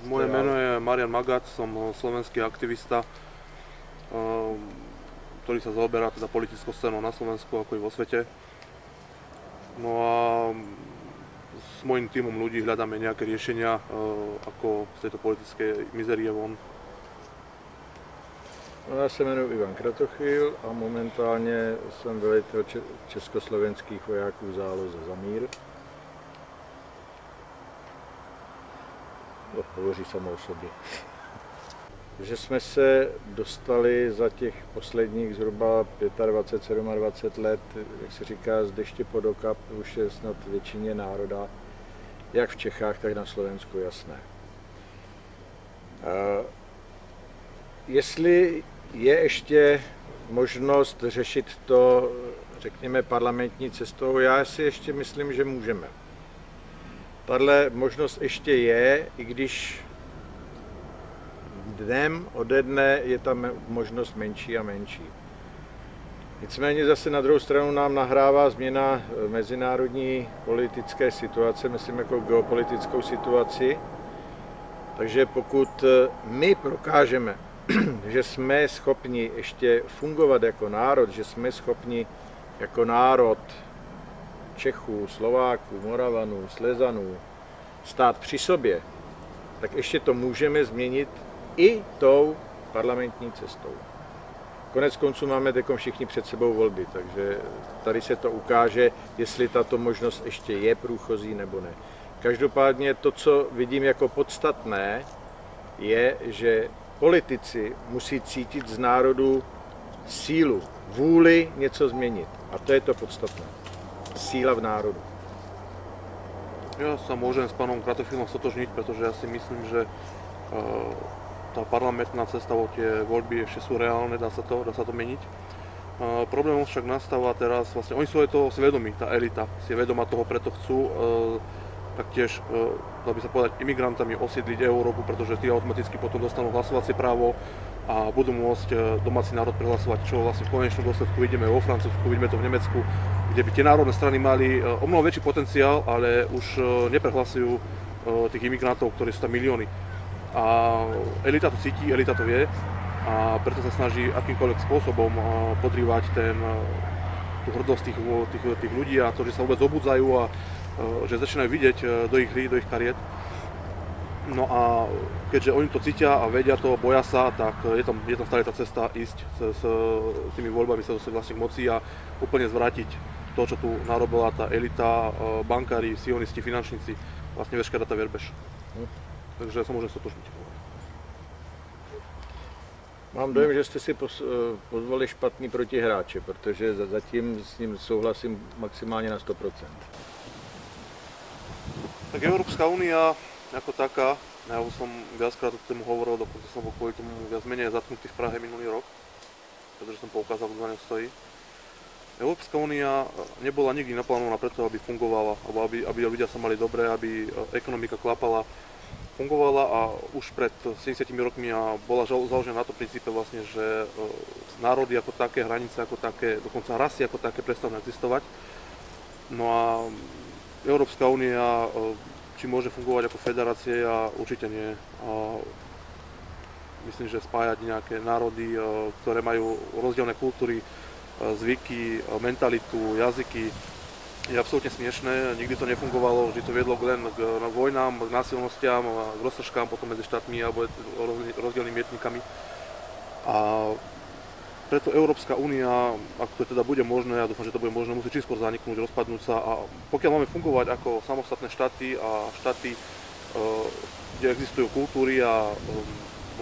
Moje meno je Marian Magat, som slovenský aktivista, ktorý sa zaoberá teda politickou scénou na Slovensku ako i vo svete. No a s mojím tímom ľudí hľadáme nejaké riešenia, ako z tejto politickej mizerie von. Já se jmenuji Ivan Kratochvíl a momentálně jsem velitel československých vojáků v záloze za mír. Hovoří samo o sobě. Že jsme se dostali za těch posledních zhruba 25-27 let, jak se říká, z deště pod okap, už je snad většině národa, jak v Čechách, tak na Slovensku jasné. Jestli je ještě možnost řešit to, řekněme, parlamentní cestou, já si ještě myslím, že můžeme. Tahle možnost ještě je, i když dnem ode dne je ta možnost menší a menší. Nicméně zase na druhou stranu nám nahrává změna mezinárodní politické situace, myslím jako geopolitickou situaci. Takže pokud my prokážeme, že jsme schopni ještě fungovat jako národ, že jsme schopni jako národ Čechů, Slováků, Moravanů, Slezanů stát při sobě, tak ještě to můžeme změnit i tou parlamentní cestou. Konec konců máme teď všichni před sebou volby, takže tady se to ukáže, jestli tato možnost ještě je průchozí nebo ne. Každopádně to, co vidím jako podstatné, je, že politici musí cítit z národu sílu, vůli něco změnit. A to je to podstatné. Síla v národu. Ja sa môžem s pánom Kratochvílom stotožniť, pretože ja si myslím, že tá parlamentná cesta, tie voľby ešte sú reálne, dá sa to meniť. Problémom však nastáva teraz, vlastne oni sú aj toho vedomí, tá elita si je vedomá toho, preto chcú taktiež, dá by sa povedať, imigrantami osídliť Európu, pretože tí automaticky potom dostanú hlasovacie právo a budú môcť domáci národ prehlasovať, čo vlastne v konečnom dôsledku vidíme vo Francúzsku, vidíme to v Nemecku, kde by tie národné strany mali o mnoho väčší potenciál, ale už neprehlasujú tých imigrantov, ktorí sú tam milióny. A elita to cíti, elita to vie a preto sa snaží akýmkoľvek spôsobom podrývať tú hrdosť tých ľudí a to, že sa vôbec obudzajú a že začínajú vidieť do ich kariet. No a keďže oni to cítia a vedia to, boja sa, tak je tam stále tá cesta ísť s tými voľbami sa dostať vlastne k moci a úplne zvrátiť to, čo tu narobila tá elita, bankári, sionisti, finančníci, vlastne veškerá tá verbež. Takže ja sa môžem stotožniť. Mám dojem, že jste si pozvali špatný protihráče, protože zatím s ním souhlasím maximálně na 100%. Tak Európska únia ako taká, ja už som viackrát o tomu hovoril, dokonca som bol kvôli tomu viac menej zatknutý v Prahe minulý rok, pretože som poukázal, kto za ňou stojí. Európska únia nebola nikdy naplánovaná preto, aby fungovala, alebo aby ľudia sa mali dobre, aby ekonomika klapala, fungovala a už pred 70 rokmi bola založená na tom princípe vlastne, že národy ako také, hranice ako také, dokonca rasy ako také prestanú existovať. No a Európska únia, či môže fungovať ako federácie, ja určite nie. Myslím, že spájať nejaké národy, ktoré majú rozdielne kultúry, zvyky, mentalitu, jazyky, je absolútne smiešné. Nikdy to nefungovalo, vždy to viedlo len k vojnám, k násilnostiam, k roztržkám potom medzi štátmi alebo rozdielnymi etnikami. A preto Európska únia, ak to teda bude možné, ja dúfam, že to bude možné, musí čím skôr zaniknúť, rozpadnúť sa a pokiaľ máme fungovať ako samostatné štáty a štáty, kde existujú kultúry a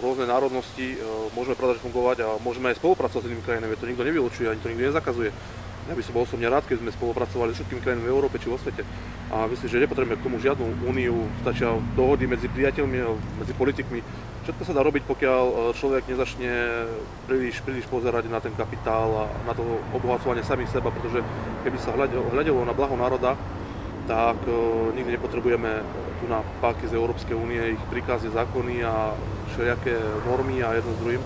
rôzne národnosti, môžeme pravda, že fungovať a môžeme aj spolupracovať s inými krajinami, to nikto nevylučuje, ani to nikto nezakazuje. Ja by som bol osobne rád, keď sme spolupracovali s všetkými krajinami v Európe či vo svete. A myslím, že nepotrebujeme k tomu žiadnu úniu, stačia dohody medzi priateľmi, medzi politikmi. Všetko sa dá robiť, pokiaľ človek nezačne príliš pozerať na ten kapitál a na to obohacovanie samých seba, pretože keby sa hľadelo na blaho národa, tak nikdy nepotrebujeme tu na páky z Európskej únie, ich príkazy, zákony a všelijaké normy a jedno s druhým.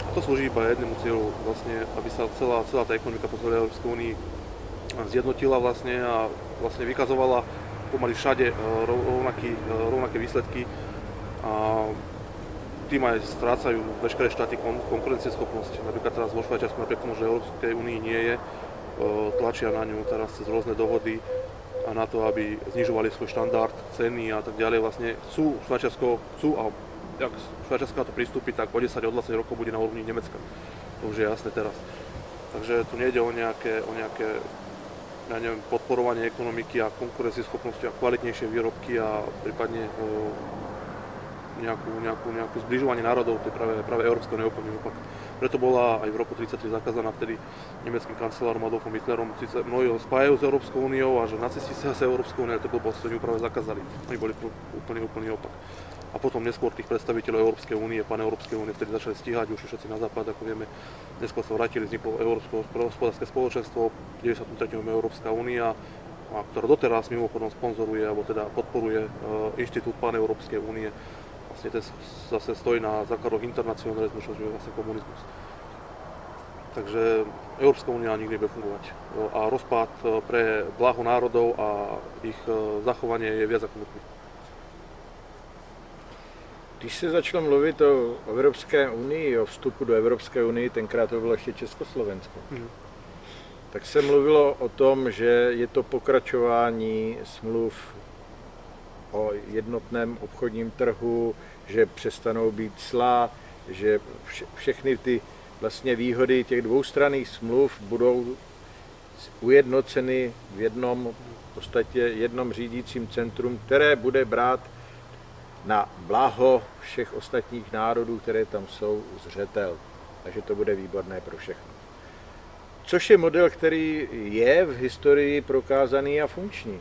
To slúži iba jednému cieľu, vlastne, aby sa celá tá ekonomika po celej Európskej únii zjednotila vlastne a vlastne vykazovala pomaly všade rovnaké výsledky. a tým aj strácajú veškeré štáty konkurencieschopnosť. Napríklad teraz vo Švajčiarsku, napriek tomu, že Európskej únii nie je, tlačia na ňu teraz cez rôzne dohody a na to, aby znižovali svoj štandard, ceny a tak ďalej. Vlastne chcú a ak Švajčiarsko na to pristúpi, tak o 10, o 20 rokov bude na úrovni Nemecka. To už je jasné teraz. Takže tu nejde o nejaké ja neviem, podporovanie ekonomiky a konkurencieschopnosti a kvalitnejšie výrobky a prípadne nejakú zbližovanie národov, to je práve Európska únia úplný opak. Preto bola aj v roku 1933 zakázaná vtedy nemeckým kancelárom Adolfom Hitlerom. Sice mnohí ho spájajú s Európskou úniou a že nacisti sa Európskou úniou, to bolo posledný práve zakázali. Oni boli úplný opak. A potom neskôr tých predstaviteľov Európskej únie, paneurópskej únie, vtedy začali stíhať už všetci na západ, ako vieme. Neskôr sa vrátili, vzniklo Európske hospodárske spoločenstvo, v 93. Európska únia, ktorá doteraz mimochodom sponzoruje, alebo teda podporuje inštitút paneurópskej únie. Vlastne ten zase stojí na základoch internacionalizmu, čo je vlastne komunizmus. Takže Európska únia nikdy nebude fungovať. A rozpad pre blaho národov a ich zachovanie je viac ako nutný. Když se začalo mluvit o Evropské unii, o vstupu do Evropské unii, tenkrát to bylo ještě Československo, tak se mluvilo o tom, že je to pokračování smluv o jednotném obchodním trhu, že přestanou být cla, že všechny ty vlastně výhody těch dvoustranných smluv budou ujednoceny v jednom řídícím centrum, které bude brát na blaho všech ostatních národů, které tam jsou, zřetel. Takže to bude výborné pro všechno. Což je model, který je v historii prokázaný a funkční.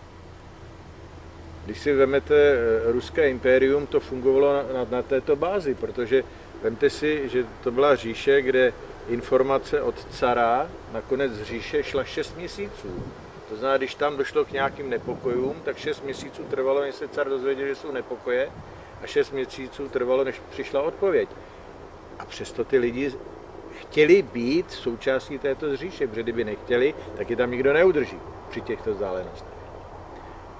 Když si vezmete ruské impérium, to fungovalo na této bázi, protože vemte si, že to byla říše, kde informace od cara nakonec z říše šla 6 měsíců. To znamená, když tam došlo k nějakým nepokojům, tak 6 měsíců trvalo, než se car dozvěděl, že jsou nepokoje, a 6 měsíců trvalo, než přišla odpověď. A přesto ty lidi chtěli být součástí této říše, protože kdyby nechtěli, tak je tam nikdo neudrží při těchto vzdálenostech.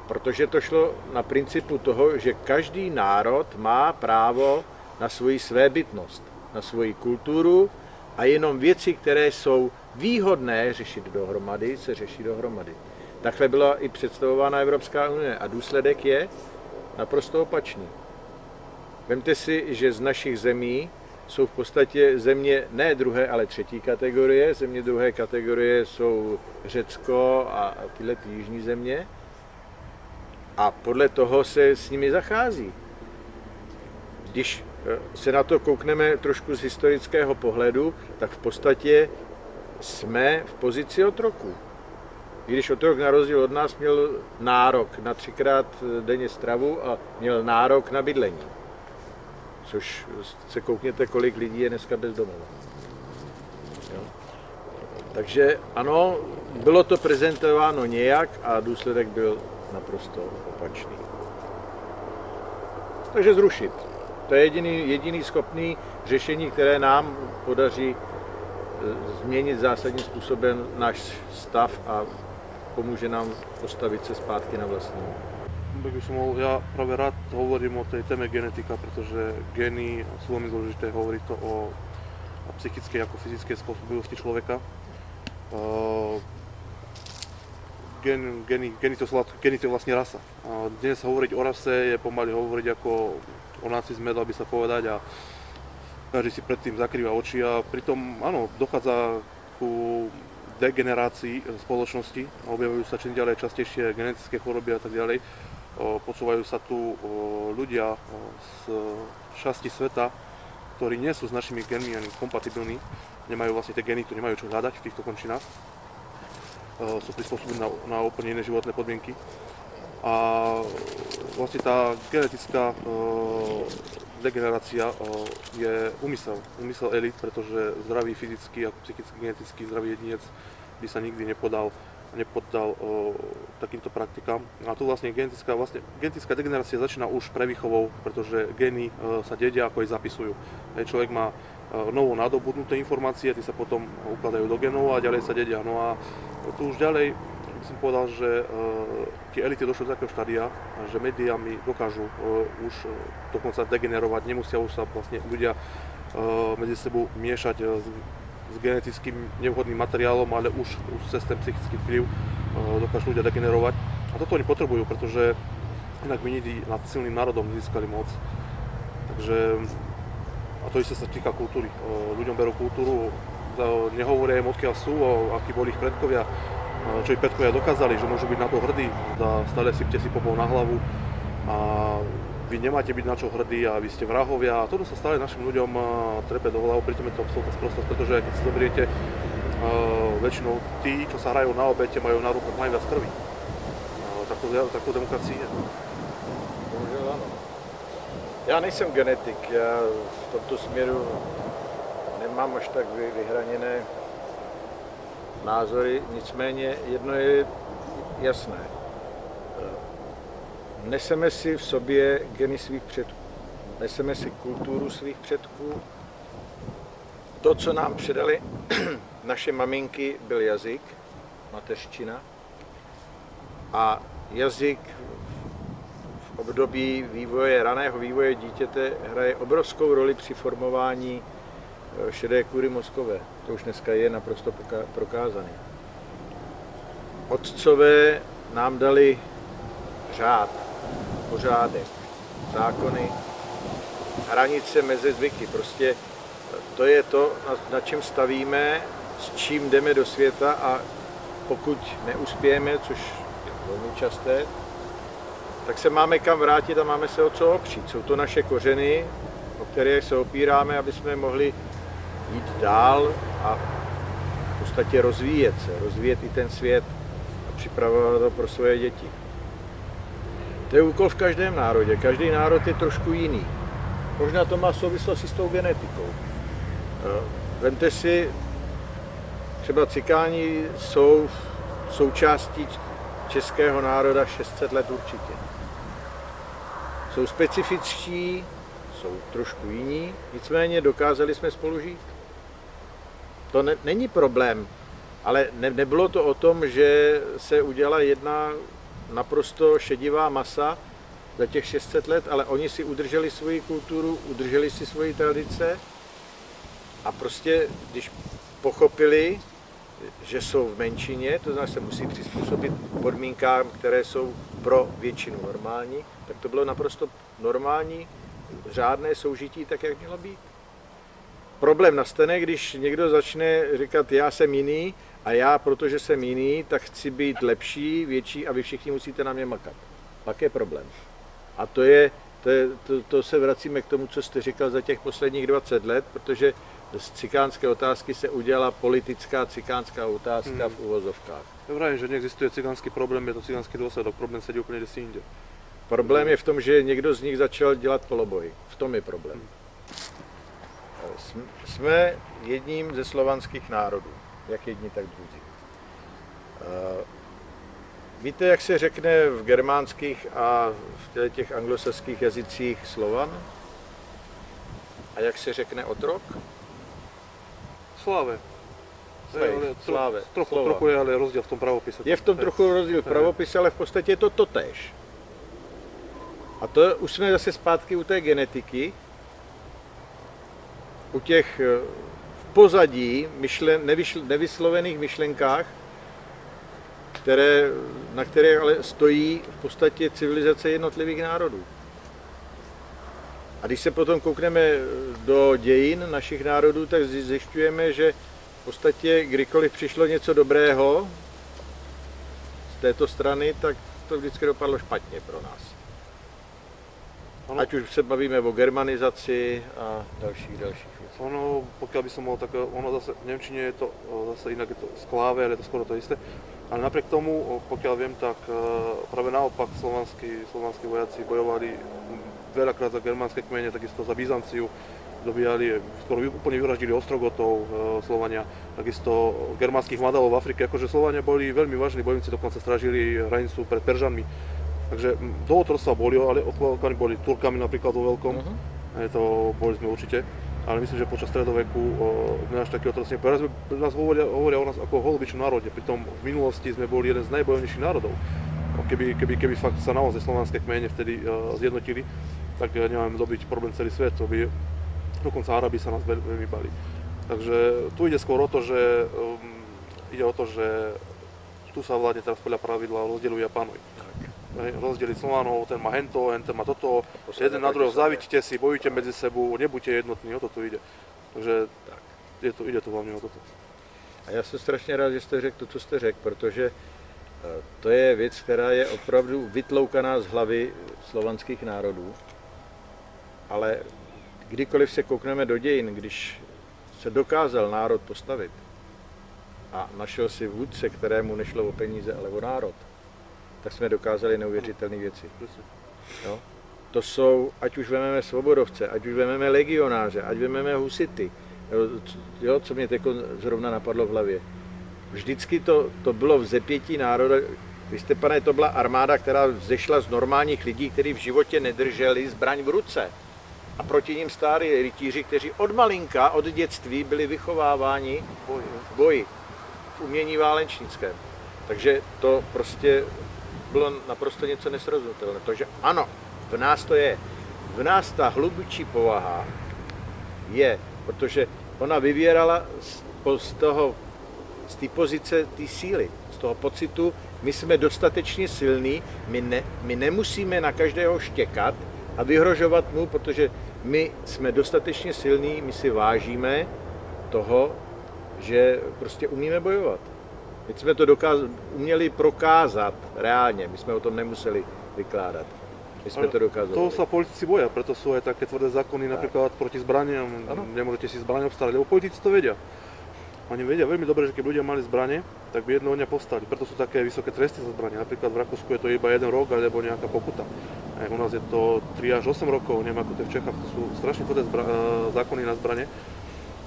Protože to šlo na principu toho, že každý národ má právo na svoji svébytnost, na svoji kulturu a jenom věci, které jsou výhodné řešit dohromady, se řeší dohromady. Takhle byla i představována Evropská unie a důsledek je naprosto opačný. Vemte si, že z našich zemí jsou v podstatě země ne druhé, ale třetí kategorie. Země druhé kategorie jsou Řecko a tyhle jižní země. A podle toho se s nimi zachází. Když se na to koukneme trošku z historického pohledu, tak v podstatě jsme v pozici otroků. I když otrok na rozdíl od nás měl nárok na 3krát denně stravu a měl nárok na bydlení. Což se koukněte, kolik lidí je dneska bez domova. Jo. Takže ano, bylo to prezentováno nějak a důsledek byl naprosto opačný. Takže zrušit. To je jediný schopný řešení, které nám podaří změnit zásadním způsobem náš stav a pomůže nám postavit se zpátky na vlastní. Ja práve rád hovorím o tej téme genetika, pretože gény sú veľmi dôležité, hovorí to o psychickej ako fyzickej spôsobilosti človeka. Gény to je vlastne rasa. Dnes hovoriť o rase je pomaly hovoriť ako o nacizme, dal by sa povedať, a každý si predtým zakrýva oči a pritom áno, dochádza ku degenerácii spoločnosti, objavujú sa čím ďalej častejšie genetické choroby a tak ďalej. Posúvajú sa tu ľudia z časti sveta, ktorí nie sú s našimi génmi ani kompatibilní, nemajú vlastne tie gény, ktoré nemajú čo hľadať v týchto končinách, sú prispôsobení na úplne iné životné podmienky. A vlastne tá genetická degenerácia je úmysel elít, pretože zdravý fyzicky a psychicky geneticky zdravý jedinec by sa nikdy nepoddal takýmto praktikám. A tu vlastne genetická degenerácia začína už prevýchovou, pretože gény sa dedia, ako ich zapisujú. Človek má novo nadobudnuté informácie, tie sa potom ukladajú do genov a ďalej sa dedia. No a tu už ďalej by som povedal, že tie elity došli do takého štádia, že médiami dokážu už dokonca degenerovať, nemusia už sa vlastne ľudia medzi sebou miešať s genetickým nevhodným materiálom, ale už cez ten psychický vplyv dokážu ľudia degenerovať. A toto oni potrebujú, pretože inak vinidi nad silným národom získali moc. Takže, a to isté sa týka kultúry. Ľuďom berú kultúru, nehovoria im odkiaľ sú, akí boli ich predkovia, čo ich predkovia dokázali, že môžu byť na to hrdí. Stále sypte si popol na hlavu a vy nemáte byť na čo hrdí a vy ste vrahovia. A toto sa stále našim ľuďom trepe do hlavu, pritom je to absolútna sprostosť, pretože keď si zoberiete, väčšinou tí, čo sa hrajú na obete, majú na rukách najviac krvi. Takto demokracii je. Bohužel ano. Já nejsem genetik, já v tomto směru nemám až tak vyhraněné názory, nicméně jedno je jasné. Neseme si v sobě geny svých předků, neseme si kulturu svých předků. To, co nám předali naše maminky, byl jazyk, mateřština. A jazyk v období vývoje, raného vývoje dítěte hraje obrovskou roli při formování šedé kůry mozkové. To už dneska je naprosto prokázané. Otcové nám dali řád, pořádek, zákony, hranice, meze, zvyky. Prostě to je to, na čem stavíme, s čím jdeme do světa a pokud neuspějeme, což je velmi časté, tak se máme kam vrátit a máme se o co opřít. Jsou to naše kořeny, o které se opíráme, aby jsme mohli jít dál a v podstatě rozvíjet i ten svět a připravovat to pro svoje děti. To je úkol v každém národě. Každý národ je trošku jiný. Možná to má souvislosti s tou genetikou. Vemte si, třeba cikáni jsou součástí českého národa 600 let určitě. Jsou specifičtí, jsou trošku jiní, nicméně dokázali jsme spolu žít. To není problém, ale nebylo to o tom, že se udělala jedna naprosto šedivá masa za těch 600 let, ale oni si udrželi svoji kulturu, udrželi si svoji tradice a prostě, když pochopili, že jsou v menšině, to znamená, že se musí přizpůsobit podmínkám, které jsou pro většinu normální, tak to bylo naprosto normální, řádné soužití, tak jak mělo být. Problém nastane, když někdo začne říkat, já jsem jiný a já, protože jsem jiný, tak chci být lepší, větší a vy všichni musíte na mě makat. Pak je problém. A to se vracíme k tomu, co jste říkal za těch posledních 20 let, protože z cikánské otázky se udělala politická cikánská otázka v uvozovkách. Ja vravím, že neexistuje cigánsky problém, je to cigánsky dôsledok, problém sedí úplne kde si inde. Problém je v tom, že někdo z nich začal dělat koloboj. V tom je problém. Jsme jedním ze slovanských národů, jak jedni, tak druzí. Víte, jak se řekne v germánských a v těch anglosaských jazycích Slovan? A jak se řekne otrok? Sláve. Sláve. Trochu je ale rozdíl v tom pravopise. Je v tom trochu rozdíl v pravopise, ale v podstatě je to totéž. A to už jsme zase zpátky u té genetiky, u těch v pozadí nevyslovených myšlenkách, na které ale stojí v podstatě civilizace jednotlivých národů. A když se potom koukneme do dějin našich národů, tak zjišťujeme, že v podstatě kdykoliv přišlo něco dobrého z této strany, tak to vždycky dopadlo špatně pro nás. Ano. Ať už se bavíme o germanizaci a dalších věcí. Ono, pokiaľ by som mohol, tak ono zase v nemčine je to zase inak, je to skláve, ale je to skoro to isté. Ale napriek tomu, pokiaľ viem, tak práve naopak slovanskí vojaci bojovali veľakrát za germánske kmene, takisto za Byzanciu, dobíjali, skoro úplne vyvraždili Ostrogotov, Slovania, takisto germánskych vandalov v Afrike, akože Slovania boli veľmi vážni bojovníci, dokonca strážili hranicu pred Peržanmi. Takže do otroctva boli, ale odkladkami boli Turkami napríklad vo veľkom, to boli sme určite. ale myslím, že počas stredoveku až taký otroctvo nepovedal. Nás hovoria o nás ako o holubičnom národe, pritom v minulosti sme boli jeden z najbojovnejších národov. Keby fakt sa naozaj slovanské kmene vtedy zjednotili, tak nemáme dobiť problém celý svet, to by dokonca Arabi sa nás veľmi bali. Takže tu ide skôr o to, že tu sa vládne teraz podľa pravidla rozdeľuj a panuj. Rozdeliť Slovanov, ten má hento, ten má toto, jeden na druhého závidíte si, bojujte medzi sebou, nebuďte jednotní, o to tu ide. Takže ide to hlavně o toto. A já jsem strašně rád, že jste řekl to, co jste řekl, protože to je věc, která je opravdu vytloukaná z hlavy slovanských národů. Ale kdykoliv se koukneme do dějin, když se dokázal národ postavit a našel si vůdce, kterému nešlo o peníze, ale o národ, tak jsme dokázali neuvěřitelné věci. Jo? To jsou, ať už vezmeme svobodovce, ať už vezmeme legionáře, ať vezmeme husity, jo, co mě teď zrovna napadlo v hlavě. Vždycky to bylo vzepětí národa. Vy jste, pane, to byla armáda, která vzešla z normálních lidí, kteří v životě nedrželi zbraň v ruce. A proti ním stáli rytíři, kteří od malinka, od dětství byli vychováváni v boji, v umění válečnickém. Takže to prostě bylo naprosto něco nesrozumitelné. Takže ano, v nás to je. V nás ta hlubočí povaha je, protože ona vyvěrala z té pozice té síly, z toho pocitu, my jsme dostatečně silní, my nemusíme na každého štěkat a vyhrožovat mu, protože my jsme dostatečně silní, my si vážíme toho, že prostě umíme bojovat. My jsme to uměli prokázat reálně, my jsme o tom nemuseli vykládat. My sme to dokázali. To sa politici boja, preto sú aj také tvrdé zákony napríklad proti zbraniam. Nemôžete si zbraň obstarať, lebo politici to vedia. Oni vedia veľmi dobre, že keď ľudia mali zbrane, tak by jednoho dňa povstali. Preto sú také vysoké tresty za zbranie. Napríklad v Rakúsku je to iba 1 rok alebo nejaká pokuta. A u nás je to 3 až 8 rokov, neviem ako to je v Čechách, to sú strašne tvrdé zákony na zbrane.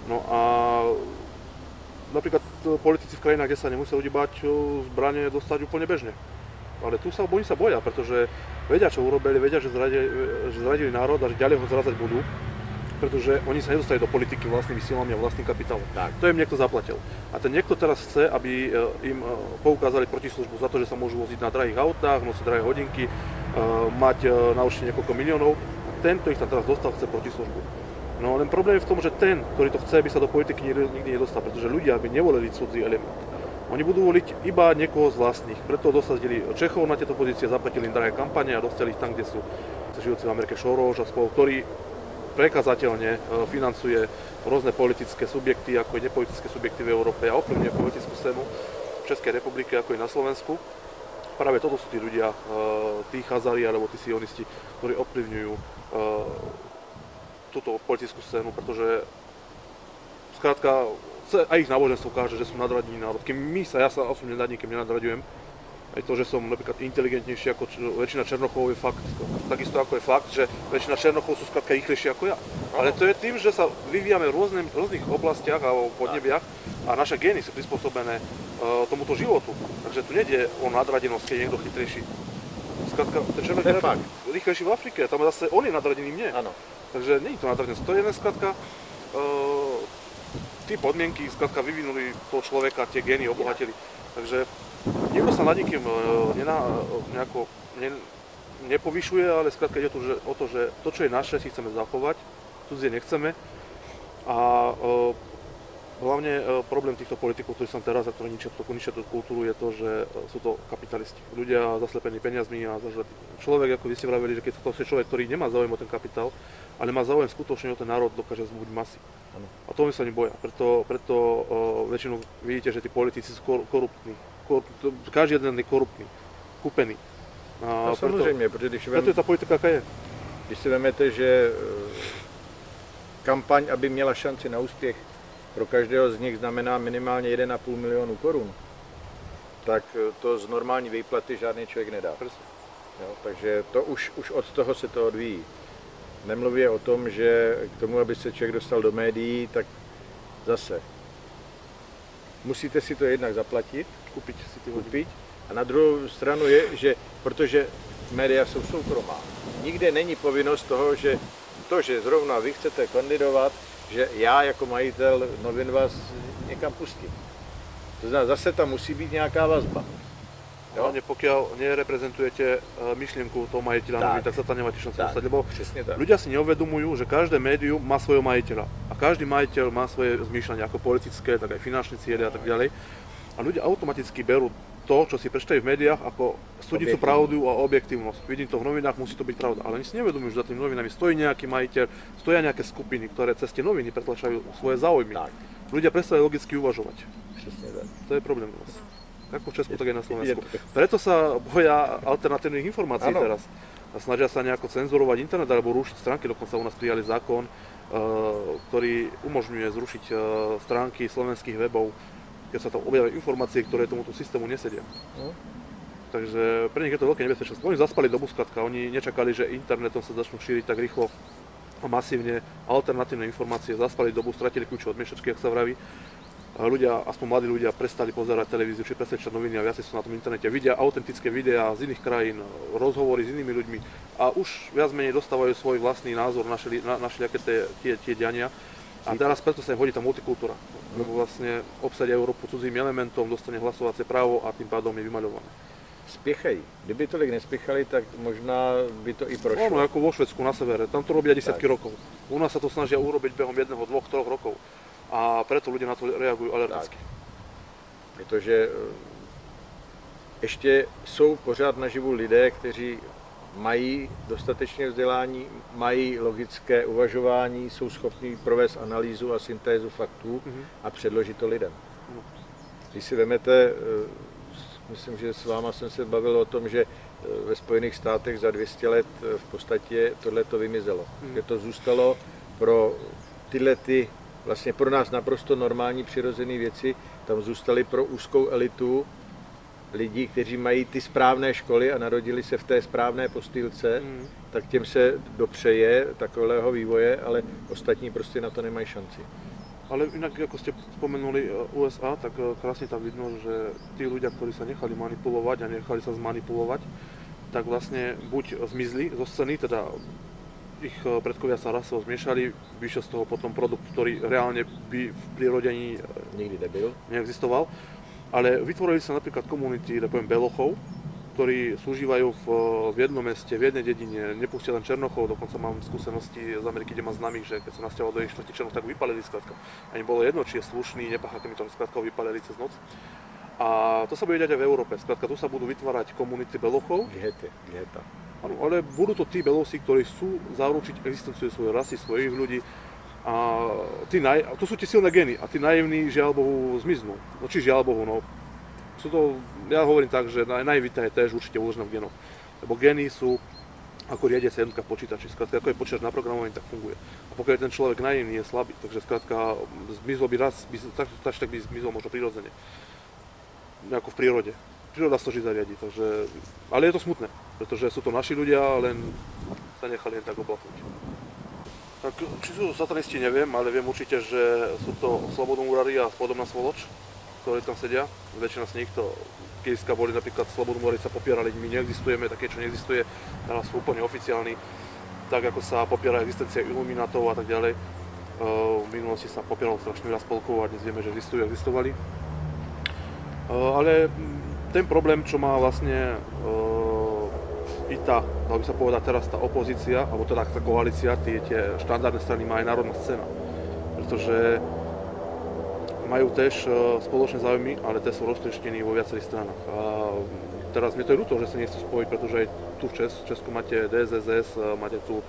No a napríklad politici v krajinách, kde sa nemusia ľudí báť zbrane dostať úplne bežne. Ale tu oni sa boja, pretože vedia, čo urobili, vedia, že zradili národ a že ďalej ho zrazať budú, pretože oni sa nedostali do politiky vlastnými silami a vlastným kapitálom. To im niekto zaplatil. A ten niekto teraz chce, aby im poukázali protislužbu za to, že sa môžu voziť na drahých autách, nosiť drahé hodinky, mať na určite niekoľko miliónov. Tento ich tam teraz dostal, chce protislužbu. No len problém je v tom, že ten, ktorý to chce, by sa do politiky nikdy nedostal, pretože ľudia by nevolili cudzí element. Oni budú voliť iba niekoho z vlastných, preto dosadili Čechov na tieto pozície, zaplatili im drahé kampane a dostali ich tam, kde sú žijúci v Amerike Soros a spolu, ktorý prekazateľne financuje rôzne politické subjekty, ako aj nepolitické subjekty v Európe a ovplyvňuje politickú scénu v Českej republike, ako aj na Slovensku. Práve toto sú tí ľudia, tí Chazari alebo tí sionisti, ktorí ovplyvňujú túto politickú scénu, pretože skrátka aj ich náboženstvo káže, že sú nadradení národ. Ja sa osobne nad nikým nenadraďujem. Aj to, že som napríklad inteligentnejší ako väčšina Černochov je fakt. Takisto ako je fakt, že väčšina Černochov sú skrátka rýchlejší ako ja. Ale to je tým, že sa vyvíjame v rôznych oblastiach a podnebiach a naše gény sú prispôsobené tomuto životu. Takže tu nejde o nadradenosť, keď je niekto chytrejší. Skrátka, ten Černoch je rýchlejší v Afrike, tam zase on je nadradený mne. Takže nie je to nadradenosť, to je len skrátka tí podmienky skrátka vyvinuli toho človeka, tie gény obohatili. Takže niekto sa nad nikým nepovyšuje, ale skrátka ide o to, že to, čo je naše, si chceme zachovať, cudzie nechceme. A hlavne problém týchto politikov, ktorí som teraz a ktorí ničia tú kultúru, je to, že sú to kapitalisti. Ľudia zaslepení peniazmi a zažratí. Človek, ako vy ste vravili, že keď to je človek, ktorý nemá záujem o ten kapitál, ale má záujem skutočne o ten národ, dokáže zmúť masy. A to oni sa neboja. Preto väčšinou vidíte, že tí politici sú koruptní. Každý jeden je korupný, kúpený. No samozřejmě, protože preto je ta politika, jaká je. Když si vezmete, že kampaň, aby měla šanci na úspěch, pro každého z nich znamená minimálně 1,5 milionu korun, tak to z normální výplaty žádný člověk nedá. Jo, takže to už od toho se to odvíjí. Nemluví o tom, že k tomu, aby se člověk dostal do médií, tak zase musíte si to jednak zaplatit, koupit. A na druhou stranu je, že protože média jsou soukromá, nikde není povinnost toho, že zrovna vy chcete kandidovat, že já jako majitel novin vás někam pustím. To znamená, zase tam musí být nějaká vazba. Hlavne pokiaľ nereprezentujete myšlienku toho majiteľa novín, tak sa tam nemáte šancu dostať, lebo ľudia si neuvedomujú, že každé médium má svojho majiteľa a každý majiteľ má svoje zmýšľanie, ako politické, tak aj finančné ciele a tak ďalej. A ľudia automaticky berú to, čo si prečítajú v médiách, ako studicu pravdu a objektívnosť. Vidím to v novinách, musí to byť pravda, ale oni si nevedomujú, že za tými novinami stojí nejaký majiteľ, stoja nejaké skupiny, ktoré cez tie noviny pretlačajú svoje záujmy. Tak. Ľudia prestali logicky uvažovať. To je problém u nás. Ako v Česku, tak aj na Slovensku. Preto sa boja alternatívnych informácií teraz. A snažia sa nejako cenzurovať internet alebo rušiť stránky. Dokonca u nás prijali zákon, ktorý umožňuje zrušiť stránky slovenských webov, keď sa tam objavia informácie, ktoré tomuto systému nesedia. Takže pre nich je to veľké nebezpečenstvo. Oni zaspali dobu skladka, oni nečakali, že internetom sa začnú šíriť tak rýchlo a masívne alternatívne informácie. Zaspali dobu, stratili kľúče od miešačky, ak sa vraví. Ľudia, aspoň mladí ľudia, prestali pozerať televíziu či prestali čítať noviny a viacej sú na tom internete. Vidia autentické videá z iných krajín, rozhovory s inými ľuďmi a už viac menej dostávajú svoj vlastný názor na všelijaké tie diania. A teraz preto sa im hodí tá multikultúra, lebo vlastne obsadia Európu cudzým elementom, dostane hlasovacie právo a tým pádom je vymaľované. Spěchají. Kdyby tolik nespěchali, tak možná by to i prošlo. No, ako vo Švédsku na severe, tam to robia desiatky rokov. U nás sa to snažia urobiť behom 1, 2, 3 rokov. A preto ľudia na to reagujú alergicky. Protože ještě jsou pořád naživu lidé, kteří mají dostatečné vzdělání, mají logické uvažování, jsou schopní provést analýzu a syntézu faktů a předložit to lidem. Když si vemete, myslím, že s váma jsem se bavil o tom, že ve Spojených státech za 200 let v podstatě tohleto vymizelo. Že to zůstalo pro tyhle vlastně pro nás naprosto normální přirozené věci, tam zůstaly pro úzkou elitu lidí, kteří mají ty správné školy a narodili se v té správné postýlce, tak těm se dopřeje takového vývoje, ale ostatní prostě na to nemají šanci. Ale inak, ako ste spomenuli USA, tak krásne tam vidno, že tí ľudia, ktorí sa nechali manipulovať a nechali sa zmanipulovať, tak vlastne buď zmizli zo scény, teda ich predkovia sa rasovo zmiešali, vyšiel z toho potom produkt, ktorý reálne by v prírode ani nikdy neexistoval. Ale vytvorili sa napríklad komunity, tak poviem, belochov, ktorí súžívajú v jednom meste, v jednej dedine, nepustia len černochov, dokonca mám skúsenosti z Ameriky, kde mám známych, že keď sa nasťahoval do ich štvrti černoch, tak vypalili skladka. A im bolo jedno, či je slušný, nepácha týmito skladkov, vypalili cez noc. A to sa bude diať aj v Európe. Skladka, tu sa budú vytvárať komunity belochov. Geheta. Áno, ale budú to tí belosi, ktorí sú zaručiť existenciu svojej rasy, svojich ľudí. A to sú tie silné gény a tí naivní, žiaľ Bohu, zmiznú. No či žiaľ Bohu, no. Sú to, ja hovorím tak, že naivita je tiež určite uložená v génoch. Lebo gény sú ako riadiaca jednotka v počítači. Skrátka, ako je počítač naprogramovaný, tak funguje. A pokiaľ je ten človek naivný, je slabý, takže skrátka zmizol by raz, tak by zmizol možno prirodzene. Ako v prírode. Príroda sa to vždy zariadi, takže... Ale je to smutné, pretože sú to naši ľudia, len sa nechali len tak oblachnúť. Tak či sú satanisti, neviem, ale viem určite, že sú to slobodomúrari a podobná svoloč, ktorí tam sedia. Väčšina z nich to, kedyska boli napríklad slobodomúrari, sa popierali, my neexistujeme, také čo neexistuje, teraz sú úplne oficiálni, tak ako sa popiera existencia iluminátov a tak ďalej. V minulosti sa popieralo strašne veľa spolkov a dnes vieme, že existovali. Ale ten problém, čo má vlastne i tá, dalo by sa povedať teraz tá opozícia, alebo teda tá koalícia, tie štandardné strany má aj národná scéna. Pretože majú tiež spoločné záujmy, ale tie sú roztrieštení vo viacerých stranách. A teraz mi to je ľúto, že sa nechcú spojiť, pretože aj tu v Česku máte DSS, máte tu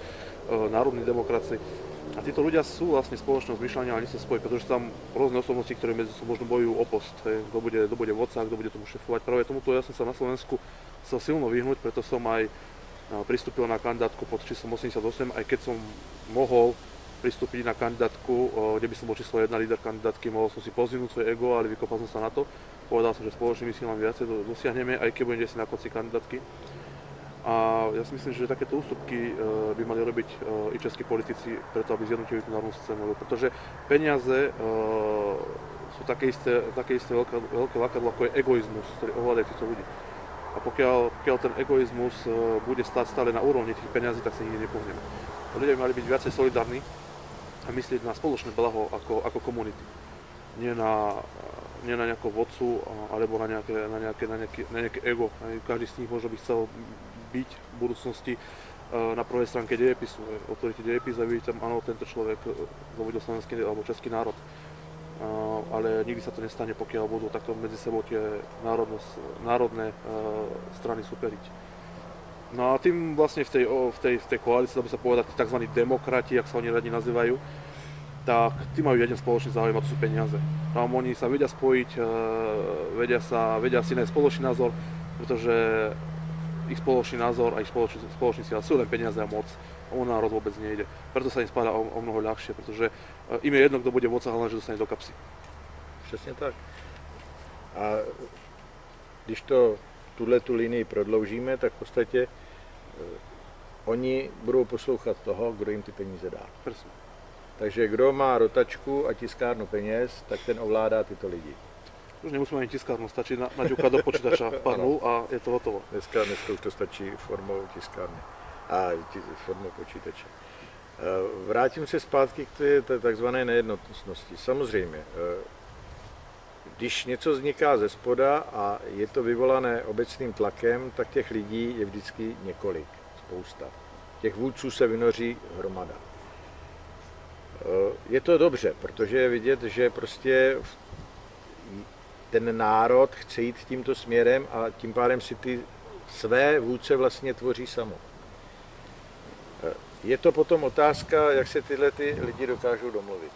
národní demokraci. A títo ľudia sú vlastne spoločného zmýšľania, ale nechcú spojiť, pretože sú tam rôzne osobnosti, ktoré medzi sebou možno bojujú o post. Kto bude vodca, kto bude tomu šefovať. Práve tomuto ja som sa na Slovensku chcel silno vyhnúť, preto som aj pristúpil na kandidátku pod číslom 88, aj keď som mohol pristúpiť na kandidátku, kde by som bol číslo 1 líder kandidátky, mohol som si pozdvihnúť svoje ego, ale vykopal som sa na to. Povedal som, že spoločnými silami viacej dosiahneme, aj keď budem si na konci kandidátky. A ja si myslím, že takéto ústupky by mali robiť i českí politici, preto aby zjednotili tú národnú scénu, pretože peniaze sú také isté veľké lákadlo, ako je egoizmus, ktorý ovládajú týchto ľudí. A pokiaľ ten egoizmus bude stáť stále na úrovni tých peniazí, tak sa nikdy nepohneme. Ľudia by mali byť viacej solidárni a myslieť na spoločné blaho ako komunity. Nie na nejakého vodcu alebo na nejaké ego. Každý z nich možno by chcel byť v budúcnosti na prvej stránke dejepisu. Otvoríte dejepis a vidíte tam, áno, tento človek zobudil slovenský alebo český národ. Ale nikdy sa to nestane, pokiaľ budú takto medzi sebou tie národné strany superiť. No a tým vlastne v tej koalícii, dá by sa povedať, tzv. Demokrati, ak sa oni radi nazývajú, tak tí majú jeden spoločný záujem, a to sú peniaze. Tam oni sa vedia spojiť, vedia si nájsť spoločný názor, pretože ich spoločný názor a ich spoločný cieľ sú len peniaze a moc. O národ vôbec nejde. Preto sa im spáda o mnoho ľahšie, pretože im je jedno, kto bude vodca, hlavne, že dostane do kapsy. Přesně tak. A když to tu linii prodloužíme, tak v podstatě oni budou poslouchat toho, kdo jim ty peníze dá. Presne. Takže kdo má rotačku a tiskárnu peněz, tak ten ovládá tyto lidi. Už nemusíme ani tiskárnu, stačí naťukať do počítača panu a je to hotovo. Dneska už to stačí formou tiskárny a formou počítače. Vrátím se zpátky k té takzvané nejednotnosti. Samozřejmě, když něco vzniká ze spoda a je to vyvolané obecným tlakem, tak těch lidí je vždycky několik, spousta. Těch vůdců se vynoří hromada. Je to dobře, protože je vidět, že prostě ten národ chce jít tímto směrem a tím pádem si ty své vůdce vlastně tvoří samo. Je to potom otázka, jak se tyhle lidi dokážou domluvit.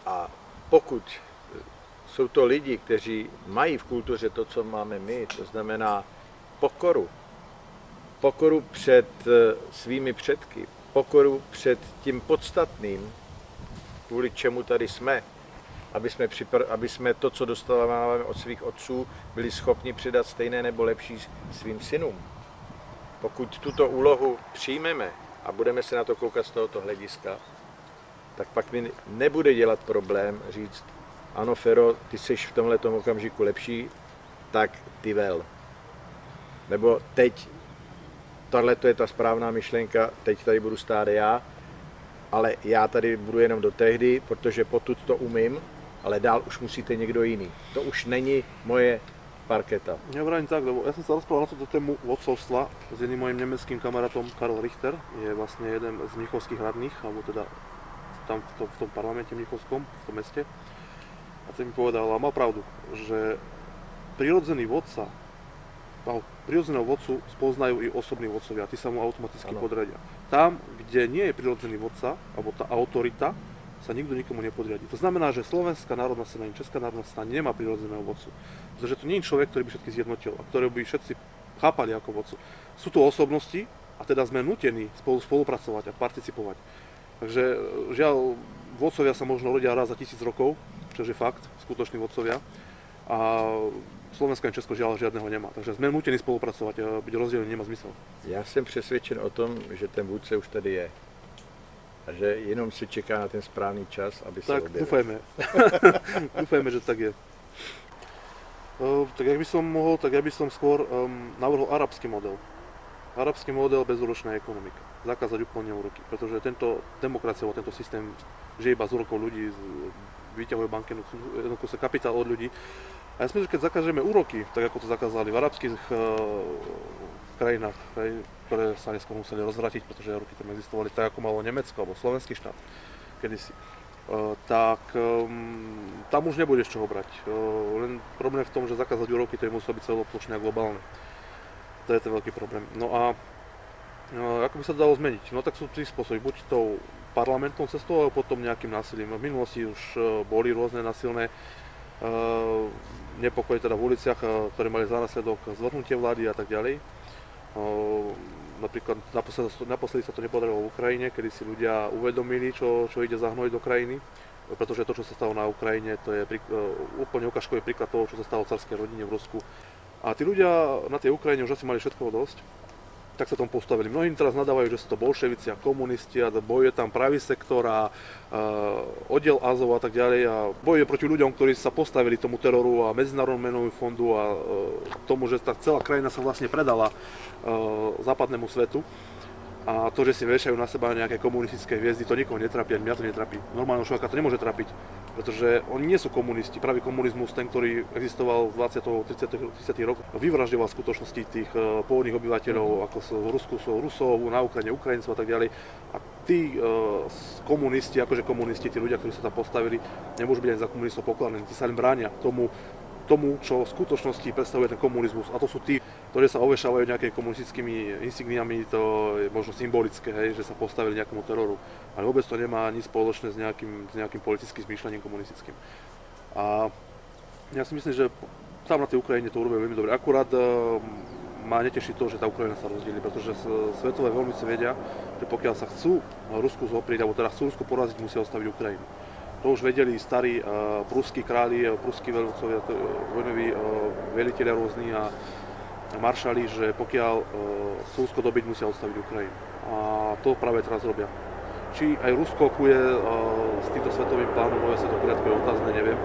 A pokud jsou to lidi, kteří mají v kultuře to, co máme my, to znamená pokoru před svými předky, pokoru před tím podstatným, kvůli čemu tady jsme, aby jsme to, co dostáváme od svých otců, byli schopni předat stejné nebo lepší svým synům. Pokud tuto úlohu přijmeme a budeme se na to koukat z tohoto hlediska, tak pak mi nebude dělat problém říct, ano Fero, ty jsi v tomhletom okamžiku lepší, tak ty vel. Nebo teď, tohle je ta správná myšlenka, teď tady budu stát já, ale já tady budu jenom do tehdy, protože potud to umím, ale dál už musíte někdo jiný. To už není moje parketa. Ja vravím tak, lebo ja som sa rozprával na túto tému vodcovstva s jedným mojim nemeckým kamarátom Karl Richter, je vlastne jeden z mnichovských radných, alebo teda tam v tom parlamente mnichovskom, v tom meste. A ten mi povedal, a mal pravdu, že prirodzeného vodcu spoznajú i osobní vodcovia, tí sa mu automaticky podriadia. Tam, kde nie je prirodzený vodca, alebo tá autorita, sa nikto nikomu nepodriadi. To znamená, že Slovenská národná strana ani Česká národná strana nemá prirodzeného vodcu. Pretože to nie je človek, ktorý by všetky zjednotil a ktorého by všetci chápali ako vodcu. Sú to osobnosti a teda sme nutení spolupracovať a participovať. Takže žiaľ, vodcovia sa možno rodia raz za 1000 rokov, čo je fakt, skutoční vodcovia. A Slovensko a Česko žiaľ žiadneho nemá. Takže sme nutení spolupracovať a byť rozdelený nemá zmysel. Já jsem přesvědčen o tom, že ten vůdce už tady je. A že jenom se čeká na ten správný čas, aby se objevil. Tak dúfajme. Dúfajme, že tak je. Tak ja by som skôr navrhol arabský model. Arabský model bezúročná ekonomika. Zakázať úplne úroky, pretože tento demokracia, tento systém žije iba z úrokov ľudí, vyťahuje banky, jednoducho sa kapitál od ľudí. A ja si myslím, že keď zakážeme úroky, tak ako to zakázali v arabských krajinách, ktoré sa neskôr museli rozvratiť, pretože úroky tam existovali tak, ako malo Nemecko alebo slovenský štát kedysi, tak tam už nebudeš čoho brať. Len problém je v tom, že zakázať úroky, to je muselo byť celoplošné a globálne. To je ten veľký problém. No a ako by sa to dalo zmeniť? No tak sú tri spôsoby. Buď tou parlamentnou cestou, alebo potom nejakým násilím. V minulosti už boli rôzne násilné nepokoje teda v uliciach, ktoré mali za následok zvrhnutie vlády a tak ďalej. Napríklad naposledy sa to nepodarilo v Ukrajine, kedy si ľudia uvedomili, čo ide za hnoj do krajiny, pretože to, čo sa stalo na Ukrajine, to je úplne ukážkový príklad toho, čo sa stalo v carskej rodine v Rusku. A tí ľudia na tej Ukrajine už asi mali všetkoho dosť, tak sa tomu postavili. Mnohí teraz nadávajú, že sú to bolševici a komunisti a bojuje tam pravý sektor a oddiel Azov a tak ďalej a bojuje proti ľuďom, ktorí sa postavili tomu teroru a Medzinárodnému menovému fondu a tomu, že tá celá krajina sa vlastne predala západnému svetu. A to, že si vešajú na seba nejaké komunistické hviezdy, to nikoho netrápi, ani mňa to netrápi. Normálneho človeka to nemôže trapiť, pretože oni nie sú komunisti. Pravý komunizmus, ten, ktorý existoval v 20. 30. rokoch, vyvražďoval v skutočnosti tých pôvodných obyvateľov, ako sú v Rusku, sú Rusov, na Ukrajine Ukrajincov a tak ďalej. A tí komunisti, akože komunisti, tí ľudia, ktorí sa tam postavili, nemôžu byť ani za komunistov pokladaní, tí sa len bránia tomu, čo v skutočnosti predstavuje ten komunizmus. A to sú tí, ktorí sa ovešávajú nejakými komunistickými insigniami, to je možno symbolické, hej, že sa postavili nejakému teroru. Ale vôbec to nemá nič spoločné s nejakým politickým zmýšľaním komunistickým. A ja si myslím, že tam na tej Ukrajine to urobí veľmi dobre. Akurát ma neteší to, že tá Ukrajina sa rozdieli, pretože svetové veľmoci vedia, že pokiaľ sa chcú Rusku zoprieť, alebo teda chcú Rusku poraziť, musia ostaviť Ukrajinu. To už vedeli starí pruskí králi, pruskí veľmocovia, vojnoví velitelia rôzni a maršali, že pokiaľ chcú Rusko dobiť, musia odstaviť Ukrajinu. A to práve teraz robia. Či aj Rusko kuje s týmto svetovým plánom nové svetoporiadku je otázne, neviem.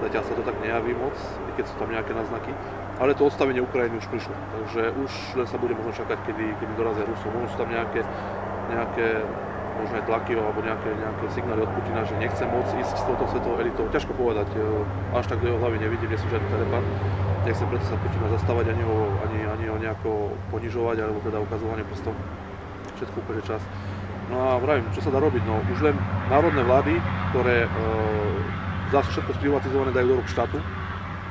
Zatiaľ sa to tak nejaví moc, i keď sú tam nejaké náznaky. Ale to odstavenie Ukrajiny už prišlo. Takže už len sa bude možno čakať, kedy dorazia Rusov. Možno sú tam nejaké možno aj tlaky alebo nejaké signály od Putina, že nechce moc ísť s touto svetovou elitou. Ťažko povedať, až tak do jeho hlavy nevidím, nie som žiadny telepát. Nechcem preto sa Putina zastávať, ani ho nejako ponižovať, alebo teda ukazovanie prstom. Všetko úplne čas. No a vravím, čo sa dá robiť? No už len národné vlády, ktoré zase všetko sprivatizované dajú do rúk štátu,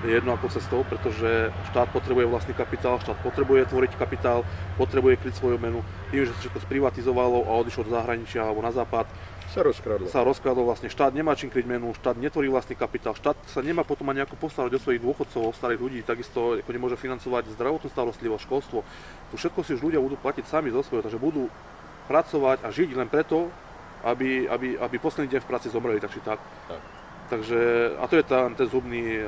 je jedno ako cestou, pretože štát potrebuje vlastný kapitál, štát potrebuje tvoriť kapitál, potrebuje kryť svoju menu. Tým, že sa všetko sprivatizovalo a odišlo do zahraničia alebo na západ, sa rozkradlo vlastne. Štát nemá čím kryť menu, štát netvorí vlastný kapitál, štát sa nemá potom ani nejako postarať o svojich dôchodcov, o starých ľudí, takisto ako nemôže financovať zdravotnú starostlivosť, školstvo. Tu všetko si už ľudia budú platiť sami zo svojho, takže budú pracovať a žiť len preto, aby posledný deň v práci zomreli, tak či tak. Takže, a to je ten zubný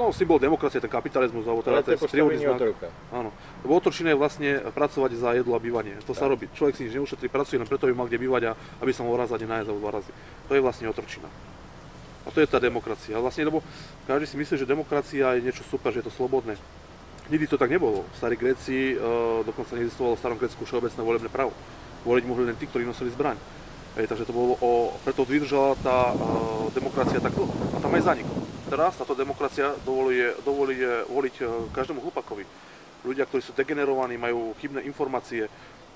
symbol demokracie, ten kapitalizmus, alebo teda ten strieborný znak. Áno. Lebo otročina je vlastne pracovať za jedlo a bývanie. To sa robí. Človek si nič neušetrí, pracuje len preto, aby mal kde bývať a aby sa mohol raz za deň nájsť alebo 2 razy. To je vlastne otročina. A to je tá demokracia. Vlastne, lebo každý si myslí, že demokracia je niečo super, že je to slobodné. Nikdy to tak nebolo. V starí Grécii dokonca neexistovalo v starom Grécku všeobecné volebné právo. Voliť mohli len tí, ktorí nosili zbraň. Takže to bolo preto vydržala tá demokracia tak dlho. A tam aj zanikla. Teraz táto demokracia dovolí voliť každému hlupakovi. Ľudia, ktorí sú degenerovaní, majú chybné informácie,